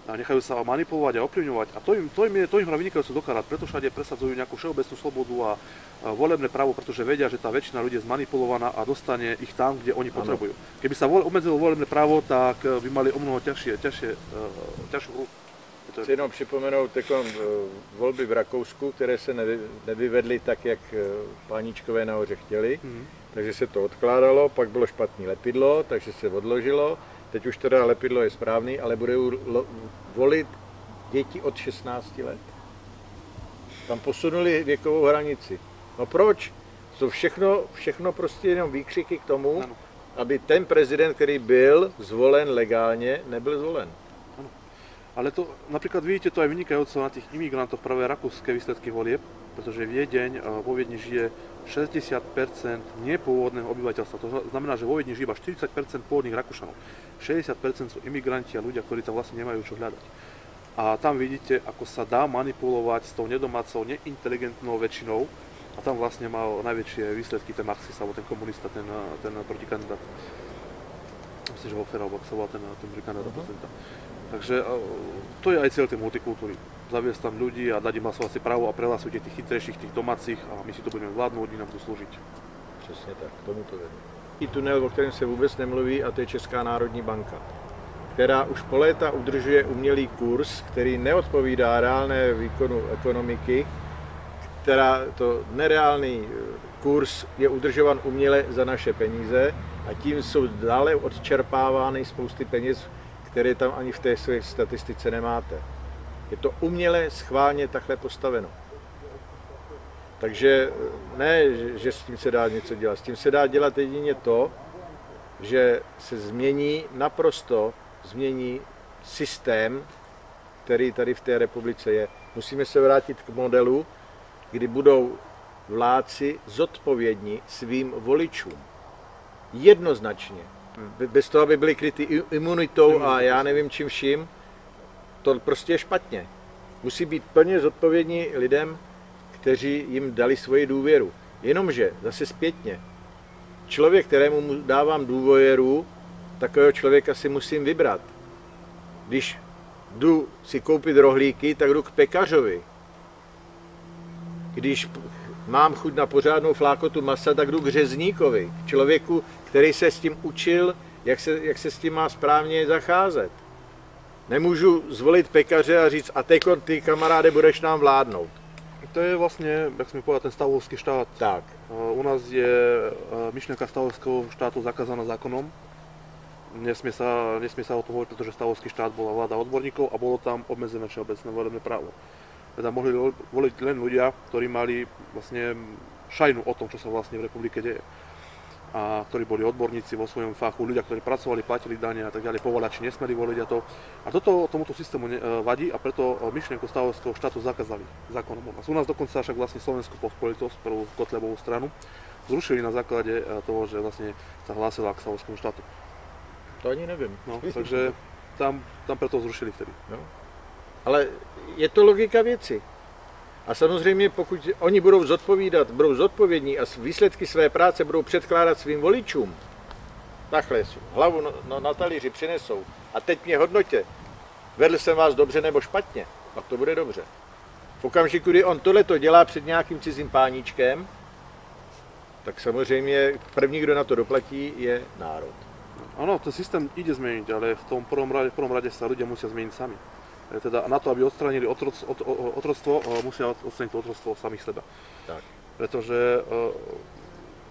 a nechajú sa manipulovať a ovplyvňovať. A to im hrá vynikajúco do karát. Preto všade presadzujú nejakú všeobecnú slobodu a volebné právo, pretože vedia, že tá väčšina ľudí je zmanipulovaná a dostane ich tam, kde oni potrebujú. Keby sa obmedzilo volebné právo, tak by mali o mnoho ťažšiu hru. Chci jenom připomenout volby v Rakousku, které se nevyvedly tak, jak páničkové nahoře chtěli, takže se to odkládalo, pak bylo špatné lepidlo, takže se odložilo. Teď už teda lepidlo je správný, ale budou volit děti od 16 let. Tam posunuli věkovou hranici. No proč? To všechno prostě jenom výkřiky k tomu, aby ten prezident, který byl zvolen legálně, nebyl zvolen. Ale to napríklad vidíte to aj vynikajúco na tých imigrantoch, práve rakúske výsledky volieb, pretože vo Viedni žije 60% nepôvodného obyvateľstva. To znamená, že vo Viedni žije iba 40% pôvodných Rakúšanov. 60% sú imigranti a ľudia, ktorí tam vlastne nemajú čo hľadať. A tam vidíte, ako sa dá manipulovať s tou nedomácou, neinteligentnou väčšinou. A tam vlastne mal najväčšie výsledky ten marxista, alebo ten komunista, ten protikandidát. Myslím, že Hofer, alebo sa volá ten protikandidát do prezidenta. Takže to je aj cieľ tej multikultúry. Zaviesť tam ľudí a dať im hlasovacie právo a prehlasujte tých chytrejších, tých domácich a my si to budeme vládnuť, oni nám budú slúžiť. Přesně tak, k tomu to vede. I tunel, o kterém se vůbec nemluví, a to je Česká národní banka, která už po léta udržuje umělý kurz, který neodpovídá reálné výkonu ekonomiky, to nereálný kurz je udržovan uměle za naše peníze a tím jsou dále odčerpávány spousty peněz, které tam ani v té své statistice nemáte. Je to uměle schválně takhle postaveno. Takže ne, že s tím se dá něco dělat. S tím se dá dělat jedině to, že se naprosto změní systém, který tady v té republice je. Musíme se vrátit k modelu, kdy budou vládci zodpovědní svým voličům. Jednoznačně. bez toho, aby byli kryty imunitou a já nevím čím vším, to prostě je špatně. Musí být plně zodpovědní lidem, kteří jim dali svoji důvěru. Jenomže, zase zpětně, člověk, kterému dávám důvěru, takového člověka si musím vybrat. Když jdu si koupit rohlíky, tak jdu k pekařovi. Když mám chuť na pořádnou flákotu masa, tak jdu k řezníkovi, k člověku, který se s tím učil, jak se s tím má správně zacházet. Nemůžu zvolit pekaře a říct, a teď ty kamaráde budeš nám vládnout. To je vlastne, jak sme povedali, ten stavovský štát. Tak. U nás je myšlienka stavovského štátu zakázaná zákonom. Nesmie sa o tom hovoriť, pretože stavovský štát bola vláda odborníkov a bolo tam obmedzené všeobecné volebné právo. Teda mohli voliť len ľudia, ktorí mali vlastne šajnu o tom, čo sa vlastne v republike deje. A ktorí boli odborníci vo svojom fachu, ľudia, ktorí pracovali, platili dane a tak ďalej, povolači nesmeli voliť a to. A toto tomuto systému vadí a preto myšlienku stavovského štátu zakázali zákonom. A u nás dokonca však vlastne Slovenskú pospolitosť, prvú Kotlebovú stranu, zrušili na základe toho, že vlastne sa hlásila k stavovskému štátu. To ani nevím. No, takže tam preto zrušili vtedy. No. Ale je to logika věci. A samozřejmě, pokud oni budou zodpovědní a výsledky své práce budou předkládat svým voličům, takhle hlavu na talíři přinesou a teď mě hodnotě, vedl jsem vás dobře nebo špatně, pak to bude dobře. V okamžiku, kdy on tohleto dělá před nějakým cizím páníčkem, tak samozřejmě první, kdo na to doplatí, je národ. Áno, ten systém ide zmeniť, ale v tom prvom rade sa ľudia musia zmeniť sami. Teda na to, aby odstránili otroctvo, musia odstrániť to otroctvo samých seba. Tak. Pretože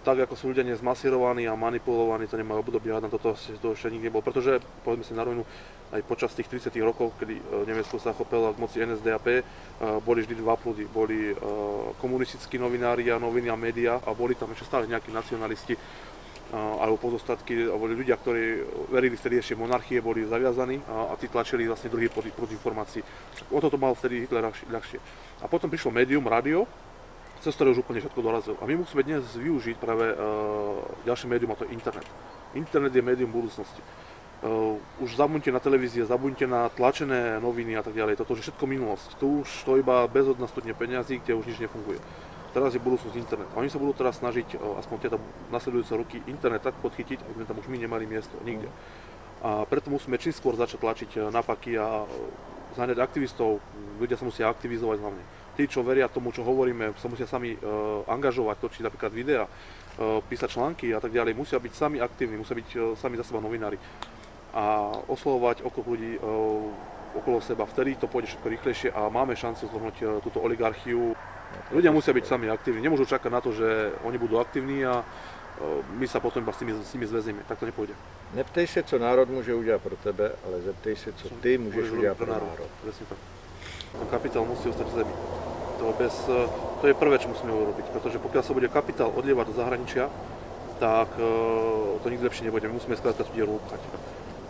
tak, ako sú ľudia dnes masírovaní a manipulovaní, to nemajú obdobie, na toto ešte nikdy nebolo. Pretože, povedzme si na rovinu, aj počas tých 30 rokov, kedy Nemecko sa chopilo k moci NSDAP, boli vždy dva prúdy. Boli komunistickí novinári a noviny a médiá a boli tam ešte stále nejakí nacionalisti alebo pozostatky, a boli ľudia, ktorí verili vtedy ešte monarchie, boli zaviazaní a tí tlačili vlastne druhý prúd informácií. O toto mal vtedy Hitler ľahšie. A potom prišlo médium, rádio, cez ktoré už úplne všetko dorazil. A my musíme dnes využiť práve ďalšie médium, a to je internet. Internet je médium budúcnosti. Už zabudnite na televízie, zabudnite na tlačené noviny a tak ďalej. Toto je všetko minulosť. Tu už to iba bezhodná studne peňazí, kde už nič nefunguje. Teraz je budúcnosť internet. A oni sa budú teraz snažiť, aspoň teda nasledujúce roky, internet tak podchytiť, aby sme tam už my nemali miesto nikde. A preto musíme čím skôr začať tlačiť na paky a zháňať aktivistov. Ľudia sa musia aktivizovať hlavne. Tí, čo veria tomu, čo hovoríme, sa musia sami angažovať, točiť napríklad videa, písať články a tak ďalej. Musia byť sami aktívni, musia byť sami za seba novinári. A oslovovať okruh ľudí okolo seba. Vtedy to pôjde všetko rýchlejšie a máme šancu zvrhnúť túto oligarchiu. Ľudia musia byť sami aktívni, nemôžu čakať na to, že oni budú aktívni a my sa potom iba s nimi zväzíme. Tak to nepôjde. Neptej se, co národ může udělat pro tebe, ale zeptej se, co ty můžeš udělat pro národ. Presne tak. Kapitál musí ostať v zemi. To je prvé, čo musíme urobiť, pretože pokiaľ sa bude kapitál odlievať do zahraničia, tak to nikdy lepšie nebude. My musíme skrátka tú dieru upchať.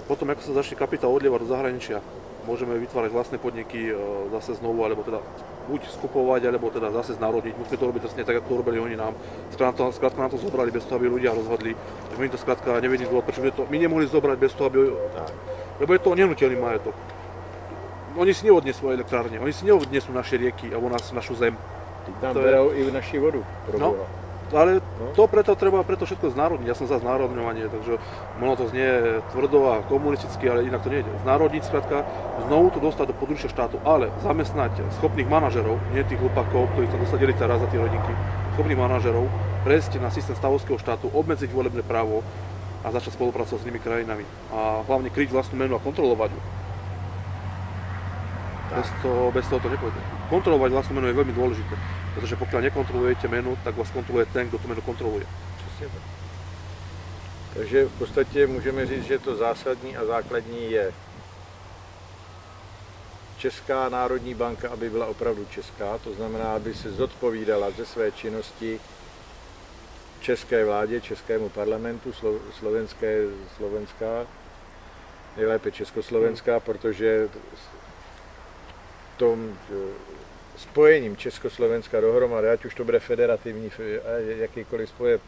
Potom, ako sa začne kapitál odlievať do zahraničia, môžeme vytvárať vlastné podniky zase znovu, alebo teda buď skupovať, alebo teda zase znárodniť. Musíme to robiť presne tak, ako to robili oni nám. Skrátka nám to zobrali bez toho, aby ľudia rozhodli. Tak my to skrátka nevedeli dôvod, prečo by to my nemohli zobrať bez toho, aby... Lebo je to nehnuteľný majetok. Oni si neodnesú elektrárne, oni si neodnesú naše rieky alebo našu zem. Tam berou i naši vodu. No, ale to preto všetko znárodniť. Ja som za znárodňovanie, takže možno to znie tvrdo a komunisticky, ale inak to nejde. Znárodniť skrátka, znovu to dostať do područia štátu, ale zamestnať schopných manažerov, nie tých hlupakov, ktorí sa dosadili teraz za tie rodinky, schopných manažerov, prejsť na systém stavovského štátu, obmedziť volebné právo a začať spolupracovať s inými krajinami. A hlavne kryť vlastnú menu a kontrolovať ju. Bez toho to nepôjde. Kontrolovať vlastnú menu je veľmi dôležité, pretože pokiaľ nekontrolujete menu, tak vás kontroluje ten, kdo tu menu kontroluje. Takže v podstatě můžeme říct, že to zásadní a základní je Česká národní banka, aby byla opravdu česká, to znamená, aby se zodpovídala ze své činnosti české vládě, českému parlamentu, slovenská, nejlépe československá, protože tom spojením Československa dohromady, ať už to bude federativní, jakýkoliv spoje,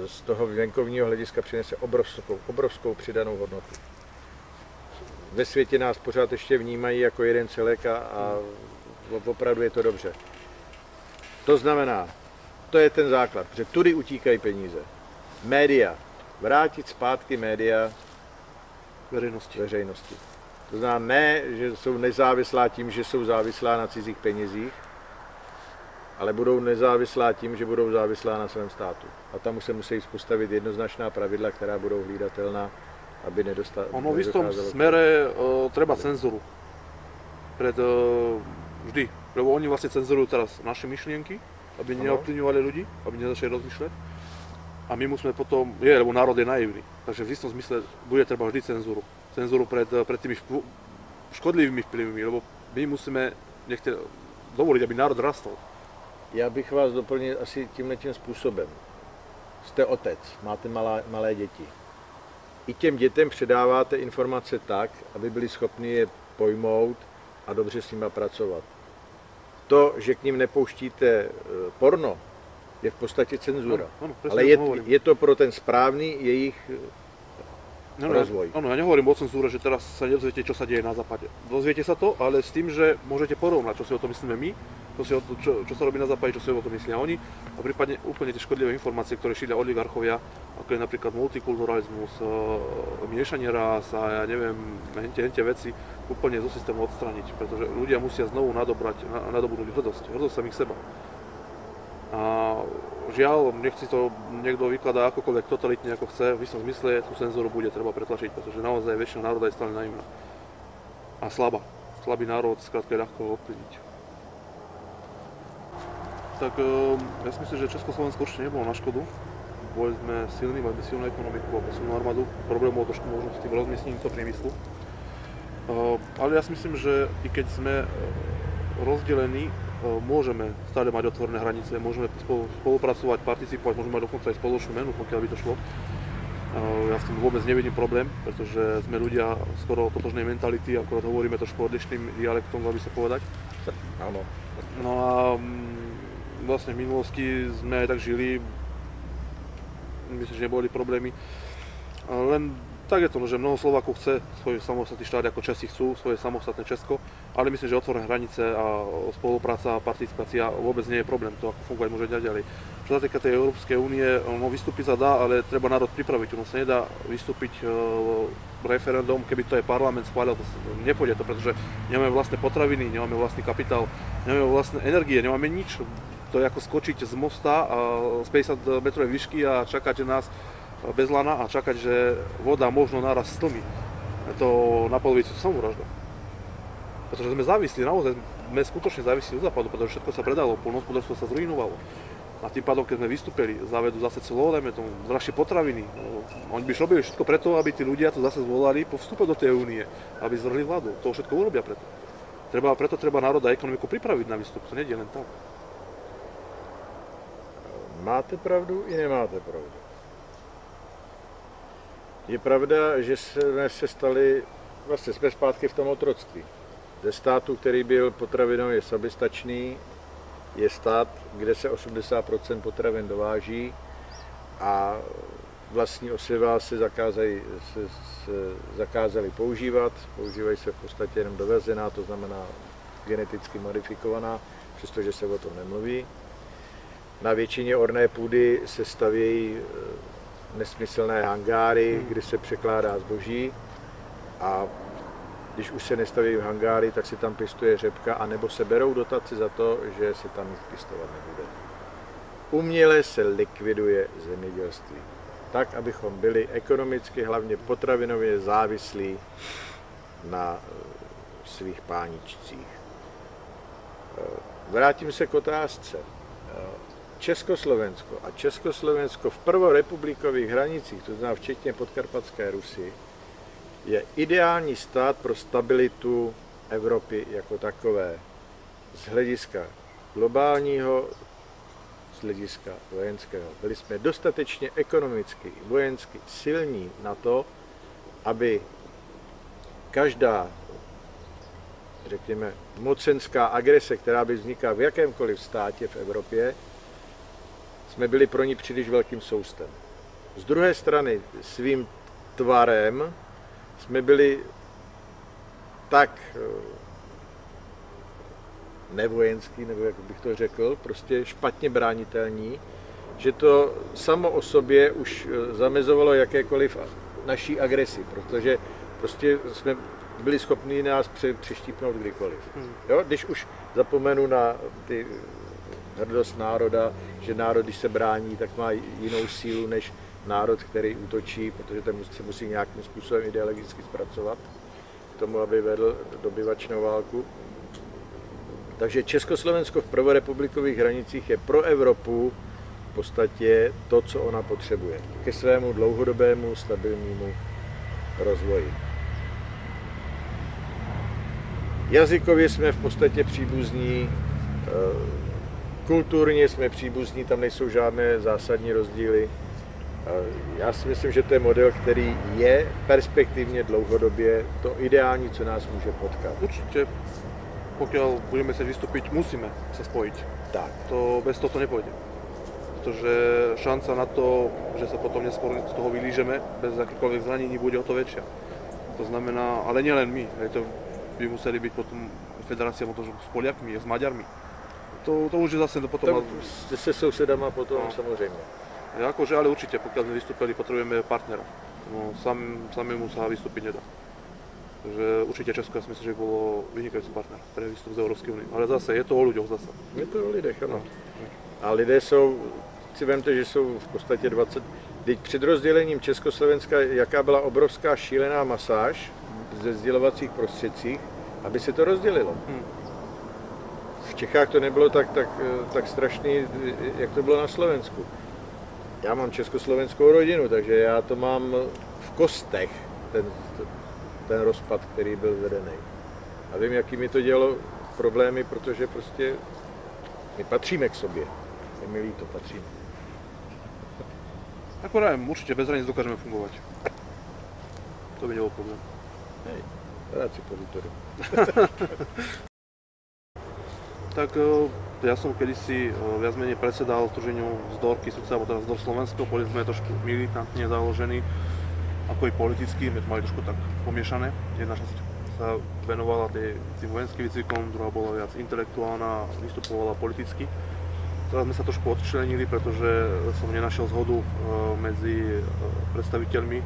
z toho venkovního hlediska přinese obrovskou přidanou hodnotu. Ve světě nás pořád ještě vnímají jako jeden celek a opravdu je to dobře. To znamená, to je ten základ, že tudy utíkají peníze. Média. Vrátit zpátky média veřejnosti. To znamená ne, že jsou nezávislá tím, že jsou závislá na cizích penězích, ale budou nezávislá tím, že budou závislá na svém státu. A tam už se musí postavit jednoznačná pravidla, která budou hlídatelná, aby nedostali. Ono v istom smere treba cenzuru. Vždy. Lebo oni vlastne cenzurujú teraz naše myšlienky, aby neovplyvňovali ľudí, aby nezačali rozmýšľať. A my musíme potom, lebo národ je naivný. Takže v istom zmysle bude treba vždy cenzuru. Cenzuru pred tými škodlivými vplyvmi, lebo my musíme dovoliť, aby národ rastol. Já bych vás doplnil asi tímhletím způsobem. Jste otec, máte malé děti. I těm dětem předáváte informace tak, aby byli schopni je pojmout a dobře s nimi pracovat. To, že k ním nepouštíte porno, je v podstatě cenzura. Ale je to pro ten správný jejich rozvoj. Ja nehovorím o cenzúre, že teraz sa nedozviete, čo sa deje na západe. Dozviete sa to, ale s tým, že môžete porovnať, čo si o tom myslíme my, čo sa robí na západe, čo si o tom myslia oni, a prípadne úplne tie škodlivé informácie, ktoré šíria oligarchovia, ako je napríklad multikulturalizmus, miešanie rás a ja neviem, tie veci úplne zo systému odstraniť, pretože ľudia musia znovu nadobudnúť hrdosť samých seba. A žiaľ, nech si to niekto vykladá akokoľvek totalitne ako chce, v istom zmysle tú cenzúru bude treba pretlačiť, pretože naozaj väčšina národa je stále naivná. A slabá. Slabý národ skrátka je ľahko ovplyvniť. Tak ja si myslím, že Československo určite nebolo na škodu. Boli sme silní, mali sme silnú ekonomiku a silnú armádu. Problém bol trošku možno s tým rozmiestnením toho priemyslu. Ale ja si myslím, že i keď sme rozdelení, môžeme stále mať otvorené hranice, môžeme spolupracovať, participovať, môžeme mať dokonca aj spoločnú menu, pokiaľ by to šlo. Ja s tým vôbec nevidím problém, pretože sme ľudia skoro totožnej mentality, akorát hovoríme trošku odlišným dialektom, aby sa povedať. Áno. No a vlastne v minulosti sme aj tak žili, myslím, že neboli problémy. Len tak je to, že mnoho Slovákov chce svoj samostatný štát, ako Česi chcú svoje samostatné Česko, ale myslím, že otvorené hranice a spolupráca a participácia vôbec nie je problém, to ako fungovať môže ďalej. Čo sa týka tej Európskej únie, vystúpiť sa dá, ale treba národ pripraviť, sa nedá vystúpiť referendum, keby to aj parlament schválil, to nepôjde to, pretože nemáme vlastné potraviny, nemáme vlastný kapitál, nemáme vlastné energie, nemáme nič. To je ako skočiť z mosta z 50 metrovej výšky a čakať nás bez lana a čakať, že voda možno naraz stlmi. Je to na polovicu samovražda. Pretože sme závislí, naozaj sme skutočne závislí od západu, pretože všetko sa predalo, poľnohospodárstvo sa zruinovalo. A tým pádom, keď sme vystúpili, zavedú zase clo, dajme tomu, drahšie potraviny. Oni by robili všetko preto, aby tí ľudia to zase zvolali po vstupe do tej únie, aby zvrhli vládu. To všetko urobia preto. Preto treba národ a ekonomiku pripraviť na výstup, to nie je len tak. Máte pravdu i nemáte pravdu. Je pravda, že jsme se stali, vlastně jsme zpátky v tom otroctví. Ze státu, který byl potravinově soběstačný, je stát, kde se 80% potravin dováží a vlastní osiva se zakázali používat. Používají se v podstatě jenom dovezená, to znamená geneticky modifikovaná, přestože se o tom nemluví. Na většině orné půdy se stavějí nesmyslné hangáry, kde se překládá zboží a když už se nestaví hangáry, tak si tam pěstuje řepka, anebo se berou dotace za to, že se tam nic pěstovat nebude. Uměle se likviduje zemědělství, tak, abychom byli ekonomicky, hlavně potravinově závislí na svých páničcích. Vrátím se k otázce. Československo v prvorepublikových hranicích, to znamená včetně Podkarpatské Rusy, je ideální stát pro stabilitu Evropy jako takové. Z hlediska globálního, z hlediska vojenského. Byli jsme dostatečně ekonomicky, vojensky silní na to, aby každá, řekněme, mocenská agrese, která by vznikla v jakémkoliv státě v Evropě, jsme byli pro ní příliš velkým soustem. Z druhé strany svým tvarem jsme byli tak nevojenský, nebo jak bych to řekl, prostě špatně bránitelní, že to samo o sobě už zamezovalo jakékoliv naší agresi, protože prostě jsme byli schopni nás přištípnout kdykoliv. Jo? Když už zapomenu na ty hrdost národa, že národ, když se brání, tak má jinou sílu než národ, který útočí, protože ten se musí nějakým způsobem ideologicky zpracovat k tomu, aby vedl dobyvačnou válku. Takže Československo v prvorepublikových hranicích je pro Evropu v podstatě to, co ona potřebuje ke svému dlouhodobému stabilnímu rozvoji. Jazykově jsme v podstatě příbuzní, kulturně jsme příbuzní, tam nejsou žádné zásadní rozdíly. Já si myslím, že to je model, který je perspektivně dlouhodobě to ideální, co nás může potkat. Určitě, pokiaľ budeme sa vystúpiť, musíme sa spojiť. Tak. Bez toho to nepôjde. Pretože šanca na to, že sa potom neskôr z toho vylížeme, bez akýchkoľvek zranení, bude o to väčšia. To znamená, ale nielen my, to by museli byť potom federácia možno s Poliakmi, s Maďarmi. To už je zase potom... Se sousedama potom, samozřejmě. Akože, ale určite, pokiaľ sme vystúpili, potrebujeme partnera. No, samému sa vystúpiť nedá. Takže určite Česko, ja si myslím, že bolo vynikajúci partner pre výstup z Európskej únie. Ale zase, je to o ľuďoch zase. Je to o lidech, ano. A lidé jsou, si vemte, že jsou v podstatě 20... Teď před rozdělením Československa, jaká byla obrovská šílená masáž ze sdělovacích prostředcích, aby se to rozdělilo. V Čechách to nebylo tak strašný, jak to bylo na Slovensku. Já mám československou rodinu, takže já to mám v kostech, ten rozpad, který byl vedený. A vím, jaký mi to dělalo problémy, protože prostě my patříme k sobě. Je mi líto, patříme. Akorát určite bez hraníc dokážeme fungovať. To by nebol problém. Hej, rád si pozitoru. Tak ja som kedysi viac menej predsedal združeniu Zdor Kysuca, alebo teda Zdor Slovensko, boli sme trošku militantne založení, ako i politicky, my to mali trošku tak pomiešané. Jedna časť sa venovala tým vojenským výcvikom, druhá bola viac intelektuálna, vystupovala politicky. Teraz sme sa trošku odčlenili, pretože som nenašiel zhodu medzi predstaviteľmi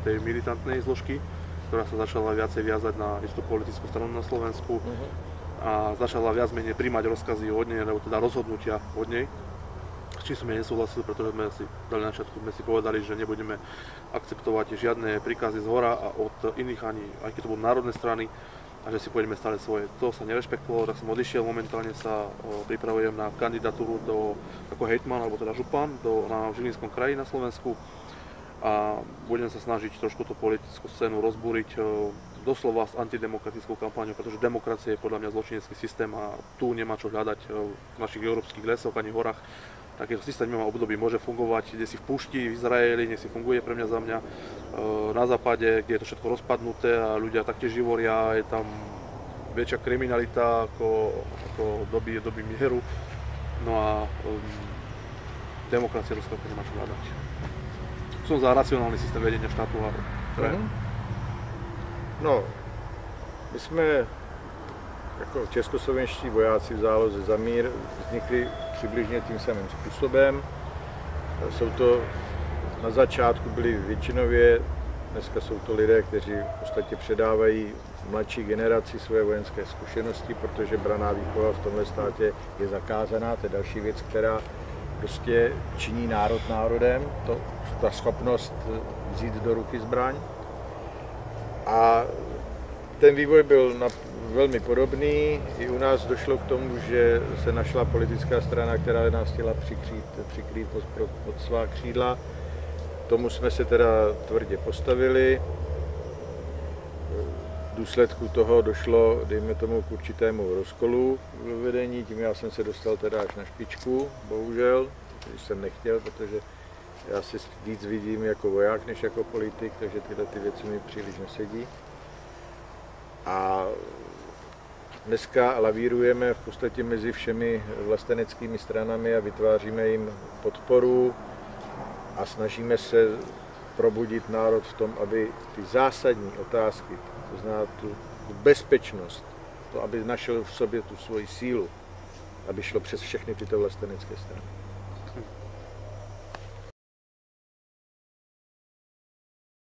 tej militantnej zložky, ktorá sa začala viacej viazať na istú politickú stranu na Slovensku a začala viac menej príjmať rozkazy od nej, alebo teda rozhodnutia od nej. S čím som ja nesúhlasil, pretože sme si dali na začiatku, sme si povedali, že nebudeme akceptovať žiadne príkazy z hora a od iných ani, aj keď to budú národné strany, a že si pôjdeme stále svoje. To sa nerešpektovalo, tak som odišiel, momentálne sa pripravujem na kandidatúru ako hejtman, alebo teda župan na Žilinskom kraji na Slovensku a budem sa snažiť trošku tú politickú scénu rozbúriť doslova s antidemokratickou kampaňou, pretože demokracia je podľa mňa zločinecký systém a tu nemá čo hľadať v našich európskych lesoch ani horách. Takýto systém nemá období, môže fungovať kde si v púšti, v Izraeli, nech si funguje pre mňa za mňa, na západe, kde je to všetko rozpadnuté a ľudia taktiež živoria, je tam väčšia kriminalita ako doby mieru. No a demokracia rozkážka nemá čo hľadať. Som za racionálny systém vedenia štátu a No, my jsme jako českoslovenští vojáci v záloze za mír vznikli přibližně tím samým způsobem. Jsou to, na začátku byli většinově, dneska jsou to lidé, kteří v podstatě předávají mladší generaci své vojenské zkušenosti, protože branná výchova v tomhle státě je zakázaná. To je další věc, která prostě činí národ národem, ta schopnost vzít do ruky zbraň. A ten vývoj byl velmi podobný. I u nás došlo k tomu, že se našla politická strana, která nás chtěla přikrýt pod svá křídla. Tomu jsme se teda tvrdě postavili. V důsledku toho došlo, dejme tomu, k určitému rozkolu ve vedení. Tím já jsem se dostal teda až na špičku, bohužel, když jsem nechtěl, protože já si víc vidím jako voják, než jako politik, takže tyhle ty věci mi příliš nesedí. A dneska lavírujeme v podstatě mezi všemi vlasteneckými stranami a vytváříme jim podporu a snažíme se probudit národ v tom, aby ty zásadní otázky, to znamená tu bezpečnost, to, aby našel v sobě tu svoji sílu, aby šlo přes všechny tyto vlastenecké strany.